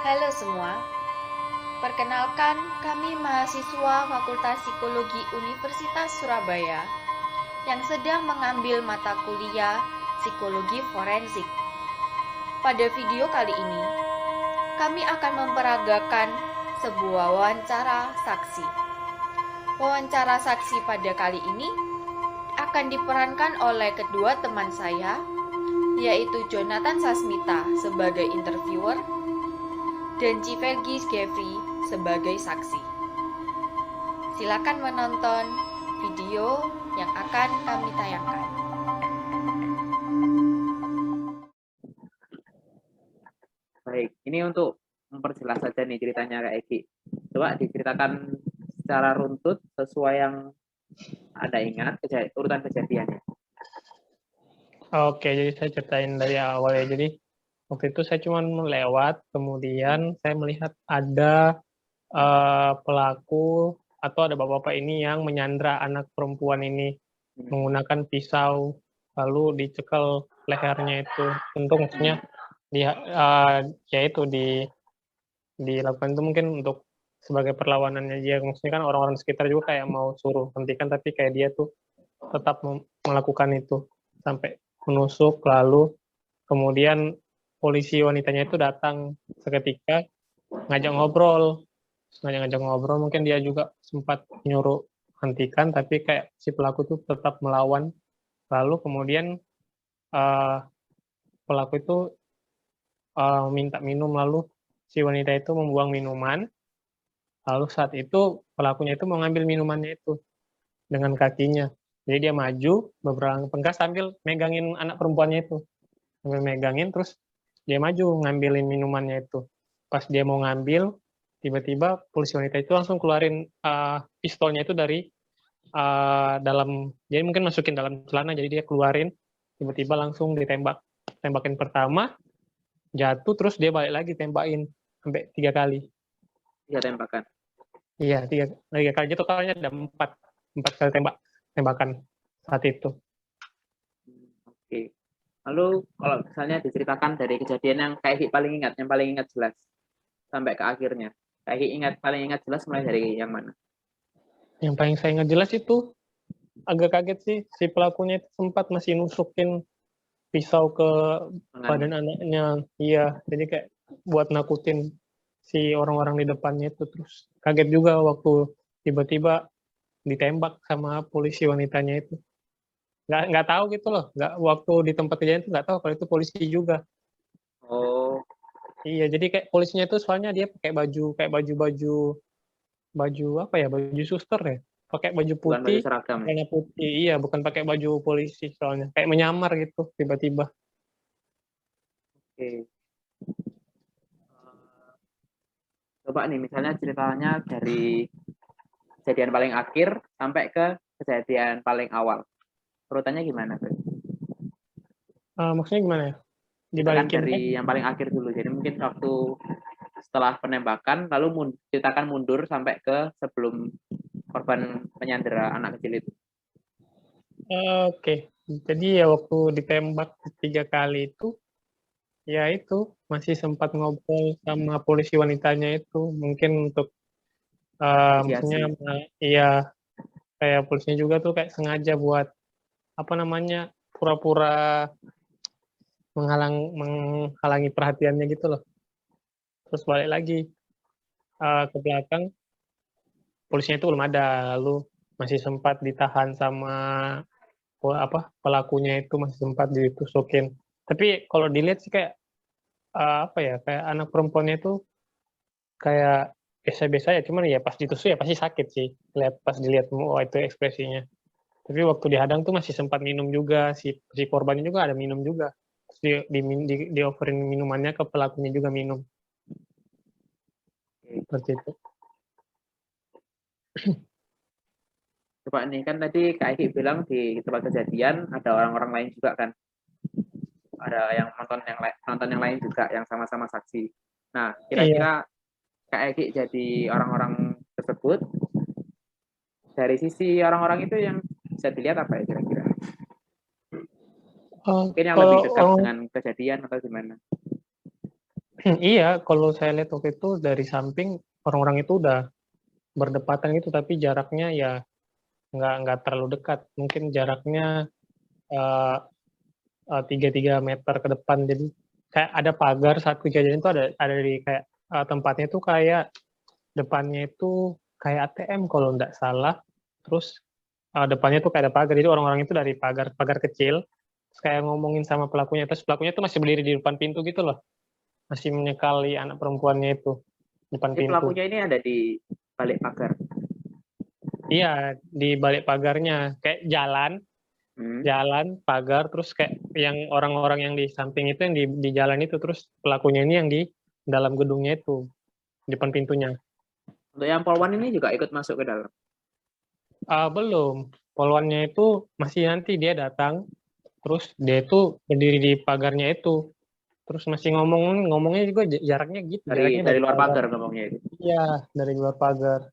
Halo semua, perkenalkan kami mahasiswa Fakultas Psikologi Universitas Surabaya yang sedang mengambil mata kuliah Psikologi Forensik. Pada video kali ini, kami akan memperagakan sebuah wawancara saksi. Wawancara saksi pada kali ini akan diperankan oleh kedua teman saya, yaitu Jonathan Sasmita sebagai interviewer dan Civelgis Gevri sebagai saksi. Silakan menonton video yang akan kami tayangkan. Baik, ini untuk memperjelas saja nih ceritanya Kak Egi. Coba diceritakan secara runtut sesuai yang Anda ingat, urutan kejadiannya. Oke, jadi saya ceritain dari awal ya. Jadi waktu itu saya cuma lewat, kemudian saya melihat ada pelaku atau ada bapak-bapak ini yang menyandra anak perempuan ini menggunakan pisau, lalu dicekal lehernya itu. Tentu maksudnya ya itu dilakukan itu mungkin untuk sebagai perlawanannya dia. Maksudnya kan orang-orang sekitar juga kayak mau suruh hentikan, tapi kayak dia tuh tetap melakukan itu sampai menusuk, lalu kemudian polisi wanitanya itu datang seketika ngajak ngobrol mungkin dia juga sempat nyuruh hentikan, tapi kayak si pelaku itu tetap melawan, lalu kemudian pelaku itu minta minum, lalu si wanita itu membuang minuman, lalu saat itu pelakunya itu mengambil minumannya itu dengan kakinya. Jadi dia maju beberapa langkah sambil megangin anak perempuannya itu. Sambil megangin, terus dia maju ngambilin minumannya itu. Pas dia mau ngambil, tiba-tiba polisi wanita itu langsung keluarin pistolnya itu dari dalam, jadi mungkin masukin dalam celana, jadi dia keluarin, tiba-tiba langsung tembakin pertama, jatuh, terus dia balik lagi tembakin sampai 3 kali. 3 tembakan. Iya, 3 kali. Jadi totalnya ada 4 kali tembakan saat itu. Oke. Lalu kalau misalnya diceritakan dari kejadian yang Kak Egi paling ingat jelas sampai ke akhirnya. Kak Egi paling ingat jelas mulai dari yang mana? Yang paling saya ingat jelas itu agak kaget sih, si pelakunya itu sempat masih nusukin pisau ke badan anaknya. Iya, jadi kayak buat nakutin si orang-orang di depannya itu. Terus kaget juga waktu tiba-tiba ditembak sama polisi wanitanya itu. Nggak tahu gitu loh, waktu di tempat kejadian itu nggak tahu kalau itu polisi juga. Oh. Iya, jadi kayak polisinya itu soalnya dia pakai baju apa ya, baju suster ya, pakai baju Bukan baju putih, seragam. celana putih. Iya, bukan pakai baju polisi soalnya, kayak menyamar gitu tiba-tiba. Oke. Coba nih misalnya ceritanya dari kejadian paling akhir sampai ke kejadian paling awal. Urutannya gimana tuh? Maksudnya gimana ya? Misalkan Dibalikin kan? dari yang paling akhir dulu. Jadi mungkin waktu setelah penembakan lalu ceritakan mundur sampai ke sebelum korban penyandera anak kecil itu. Oke, jadi ya waktu ditembak 3 kali itu, ya itu masih sempat ngobrol sama polisi wanitanya itu, mungkin untuk maksudnya iya, kayak polisinya juga tuh kayak sengaja buat apa namanya, pura-pura menghalangi perhatiannya gitu loh. Terus balik lagi ke belakang, polisinya itu belum ada, lalu masih sempat ditahan sama pelakunya itu, masih sempat ditusukin. Tapi kalau dilihat sih kayak apa ya, kayak anak perempuannya itu kayak biasa-biasa ya, cuman ya pas ditusuk ya pasti sakit sih. Pas dilihat, wah itu ekspresinya. Tapi waktu dihadang tuh masih sempat minum juga, si korbannya juga ada minum juga. Terus di offerin minumannya ke pelakunya juga minum. Seperti itu. Coba nih, kan tadi Kak Egi bilang di tempat kejadian ada orang-orang lain juga kan? Ada yang nonton yang lain juga yang sama-sama saksi. Nah, kira-kira Kak Egi jadi orang-orang tersebut, dari sisi orang-orang itu yang bisa dilihat apa ya kira-kira? Mungkin yang lebih dekat dengan kejadian atau gimana? Iya, kalau saya lihat waktu itu dari samping orang-orang itu udah berdepatan gitu, tapi jaraknya ya nggak terlalu dekat. Mungkin jaraknya 3 meter ke depan. Jadi kayak ada pagar saat kejadian itu ada di kayak tempatnya itu kayak depannya itu kayak ATM kalau nggak salah. Terus depannya tuh kayak ada pagar. Jadi orang-orang itu dari pagar kecil terus kayak ngomongin sama pelakunya. Terus pelakunya tuh masih berdiri di depan pintu gitu loh. Masih menyekali anak perempuannya itu depan Jadi pintu. pelakunya ini ada di balik pagar. Iya, di balik pagarnya kayak jalan pagar terus kayak yang orang-orang yang di samping itu yang di jalan itu terus pelakunya ini yang di dalam gedungnya itu depan pintunya. Untuk yang polwan ini juga ikut masuk ke dalam. Belum, polwannya itu masih nanti dia datang terus dia itu berdiri di pagarnya itu terus masih ngomongnya juga jaraknya gitu, jaraknya Dari luar pagar. pagar ngomongnya itu. Iya, dari luar pagar.